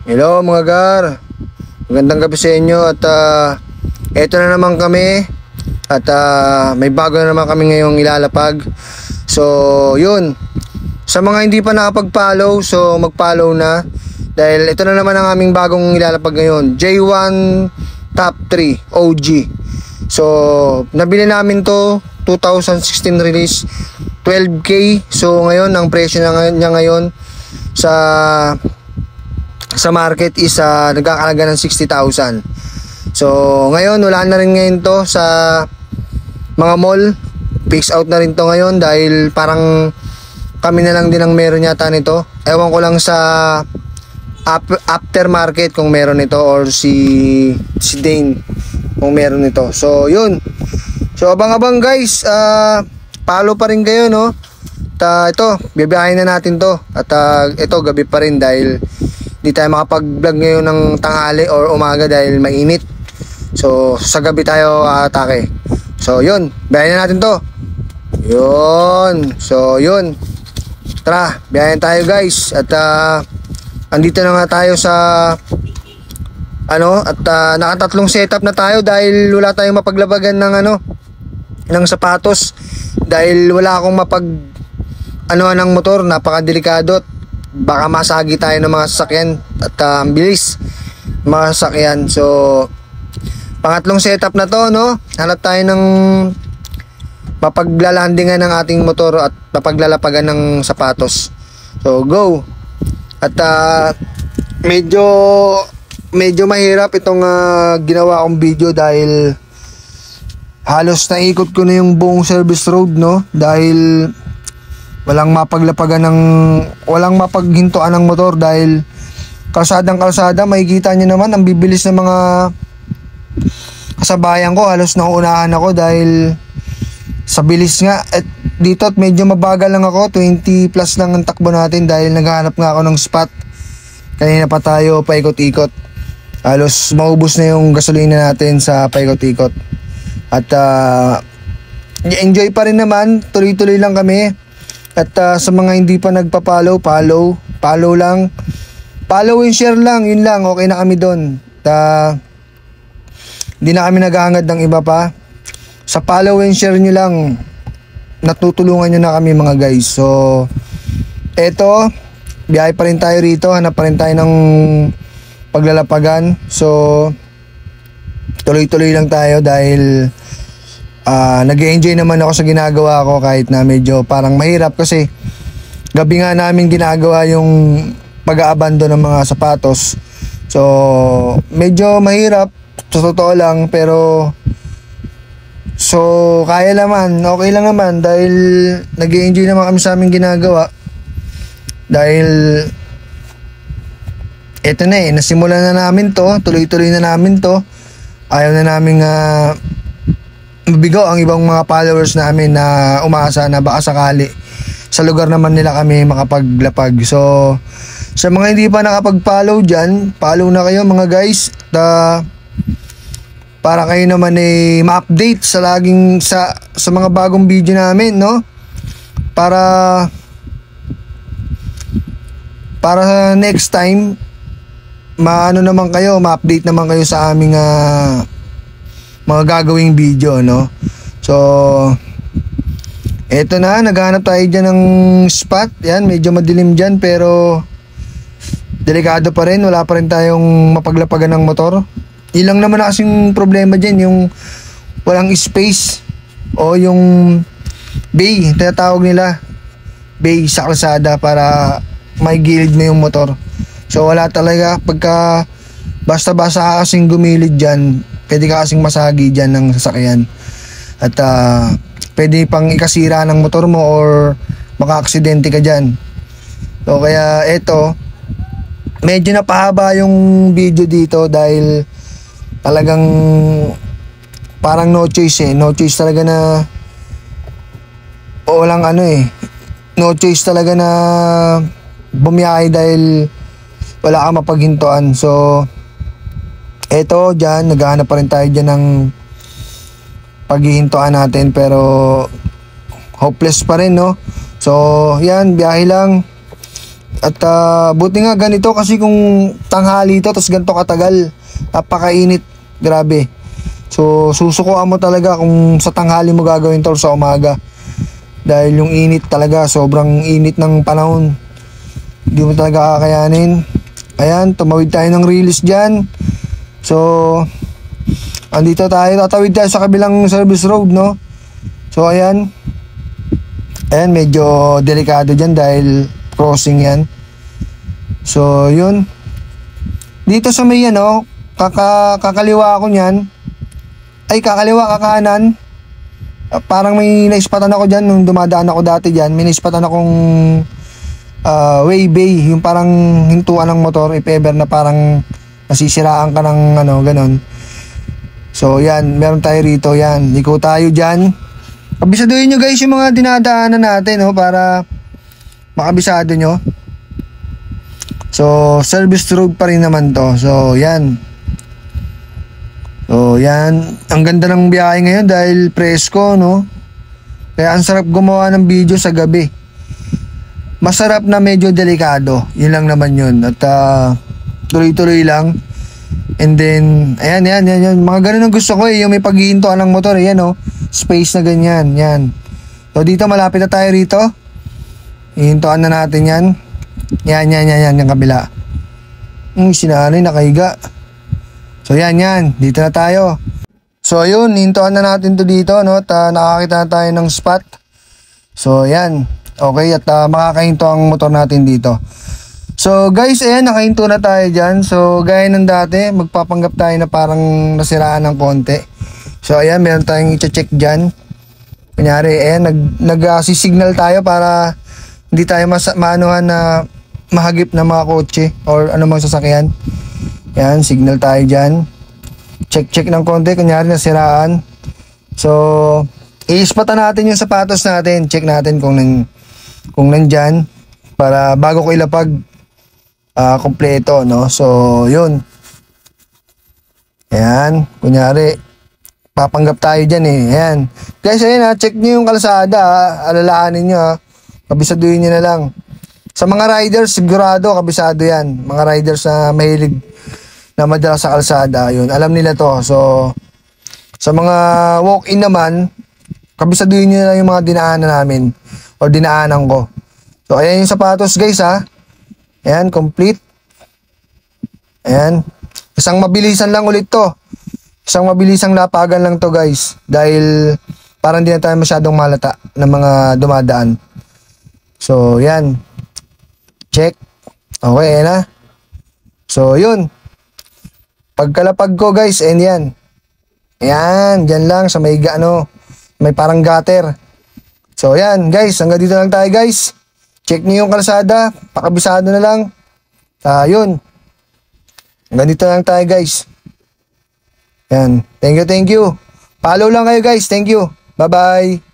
Hello mga gar, magandang gabi sa inyo at eto na naman kami at may bago na naman kami ngayong ilalapag. So yun, sa mga hindi pa nakapag-follow, so mag-follow na dahil ito na naman ang aming bagong ilalapag ngayon, J1 Top 3 OG. So nabili namin to 2016 release, 12K. So ngayon ang presyo niya ngayon sa market is nagkakalaga ng 60,000. So ngayon wala na rin ngayon to sa mga mall. Fix out na rin to ngayon dahil parang kami na lang din ang meron yata nito. Ewan ko lang sa aftermarket kung meron nito or si Dane kung meron nito. So yun. So abang-abang guys, follow pa rin kayo, no? At ito, bibiyahin na natin to. At ito, gabi pa rin dahil di tayo makapag-vlog ngayon ng tanghali or umaga dahil mainit. So sa gabi tayo atake. So yun, biyahin na natin to. Yun. So yun, tara, biyahin tayo guys. At andito na nga tayo sa nakatatlong setup na tayo dahil wala tayong mapaglabagan ng sapatos dahil wala akong ng motor, napakadelikado at baka masagi tayo ng mga sasakyan at ang bilis mga sasakyan. So pangatlong setup na to, no? Hanap tayo ng mapaglalandingan ng ating motor at mapaglalapagan ng sapatos. So go. At medyo mahirap itong ginawa kong video dahil halos naikot ko na yung buong service road, no? Dahil walang mapaghintuan ng motor dahil kalsada, makikita nyo naman ang bibilis ng mga kasabayan ko. Halos nauunahan ako dahil sa bilis nga. At dito at medyo mabagal lang ako, 20 plus lang ang takbo natin dahil naghahanap nga ako ng spot. Kanina pa tayo paikot-ikot, halos maubos na yung gasolina natin sa paikot-ikot. At enjoy pa rin naman, tuloy-tuloy lang kami. At sa mga hindi pa nagpa-follow, follow lang. Follow and share lang, yun lang, okay na kami doon. Hindi na kami naghahangad ng iba pa. Sa follow and share nyo lang, natutulungan nyo na kami mga guys. So eto, biyahe pa rin tayo rito, hanap pa rin tayo ng paglalapagan. So tuloy-tuloy lang tayo dahil nag-enjoy naman ako sa ginagawa ko kahit na medyo parang mahirap kasi gabi nga namin ginagawa yung pag-aabandon ng mga sapatos. So medyo mahirap sa totoo lang, pero so kaya naman, okay lang naman dahil nag-enjoy naman kami sa aming ginagawa. Dahil eto na nasimulan na namin to, tuloy-tuloy na namin to. Ayaw na namin mabigaw ang ibang mga followers namin na umaasa na baka sakali sa lugar naman nila kami makapaglapag. So sa mga hindi pa nakapag-follow dyan, follow na kayo mga guys. Para kayo naman ma-update sa mga bagong video namin, no? Para next time ma-update naman kayo sa aming mga gagawing video, no? So eto na, naghanap tayo dyan ng spot. Yan, medyo madilim dyan pero delikado pa rin, wala pa rin tayong mapaglapagan ng motor. Ilang naman na kasing problema dyan, yung walang space o yung bay, tinatawag nila bay sa kalsada para may gilid mo yung motor. So wala talaga, pagka basta-basta ka kasing gumilid dyan, pwede ka kasing masagi dyan ng sasakyan. At pwede pang ikasira ng motor mo or maka-aksidente ka dyan. So kaya eto, medyo napahaba yung video dito dahil talagang parang no choice talaga na no choice talaga na bumiyahe dahil wala kang mapaghintuan. So eto dyan, naghahanap pa rin tayo dyan ng paghihintuan natin pero hopeless pa rin, no? So yan, biyahe lang. At buti nga ganito kasi kung tanghali to tapos ganito katagal, napakainit, grabe. So susukuan mo talaga kung sa tanghali mo gagawin to sa umaga. Dahil yung init talaga, sobrang init ng panahon. Hindi mo talaga kakayanin. Ayan, tumawid tayo ng release dyan. So andito tayo, tatawid tayo sa kabilang service road, no? So ayan, medyo delikado dyan dahil crossing yan. So yun, dito sa may kakaliwa ko nyan, ay kakaliwa kakanan, parang may naispatan ako dyan nung dumadaan ako dati dyan. May naispatan akong way bay, yung parang hintuan ng motor if ever na parang nasisiraan ka ng ganon. So yan, meron tayo rito, yan, liko tayo dyan. Kabisaduhin nyo guys yung mga dinadaanan natin, para makabisado nyo. So service road pa rin naman to. So yan, ang ganda ng biyahe ngayon dahil presko, no? Kaya ang sarap gumawa ng video sa gabi. Masarap na medyo delikado, yun lang naman yun. At tuloy-tuloy lang. And then, ayan, mga ganun ang gusto ko yung may paghihintuan ng motor, space na ganyan, yan. So dito malapit na tayo rito. Hihintuan na natin yan. Yan, yung kabila. Sinanay, nakahiga. So yan, dito na tayo. So ayun, hihintuan na natin to dito, no? At nakakita na tayo ng spot. So yan, okay, at makakahinto ang motor natin dito. So guys, ayan, nakahinto na tayo dyan. So gaya ng dati, magpapanggap tayo na parang nasiraan ng konti. So ayan, meron tayong i-check dyan. Kunyari, ayan, nag-signal tayo para hindi tayo maanuhan na mahagip na mga kotse or anumang sasakyan. Ayan, signal tayo dyan. Check ng konti, kunyari nasiraan. So i-spatan natin yung sapatos natin. Check natin kung nandyan para bago ko ilapag kompleto, no? So yun, ayan, kunyari papanggap tayo dyan ayan guys, ayan check nyo yung kalsada, alalaanin nyo, kabisaduhin nyo na lang. Sa mga riders, sigurado kabisado yan, mga riders na mahilig na madalas sa kalsada, yun, alam nila to. So sa mga walk-in naman, kabisaduhin nyo na lang yung mga dinaanan namin o dinaanan ko. So ayan yung sapatos guys, ayan, complete. Ayan. Isang mabilisan lang ulit to. Isang mabilisang lapagan lang to guys. Dahil parang hindi na tayo masyadong malata ng mga dumadaan. So, yan. Check. Okay, ayan na. So, yun. Pagkalapag ko guys, ayan yan. Ayan, dyan lang sa may may parang gutter. So, ayan guys. Hanggang dito lang tayo guys. Check niyo yung kalsada, pakabisado na lang. Yun. Ganito lang tayo guys. Yan. Thank you. Follow lang kayo guys. Thank you. Bye-bye.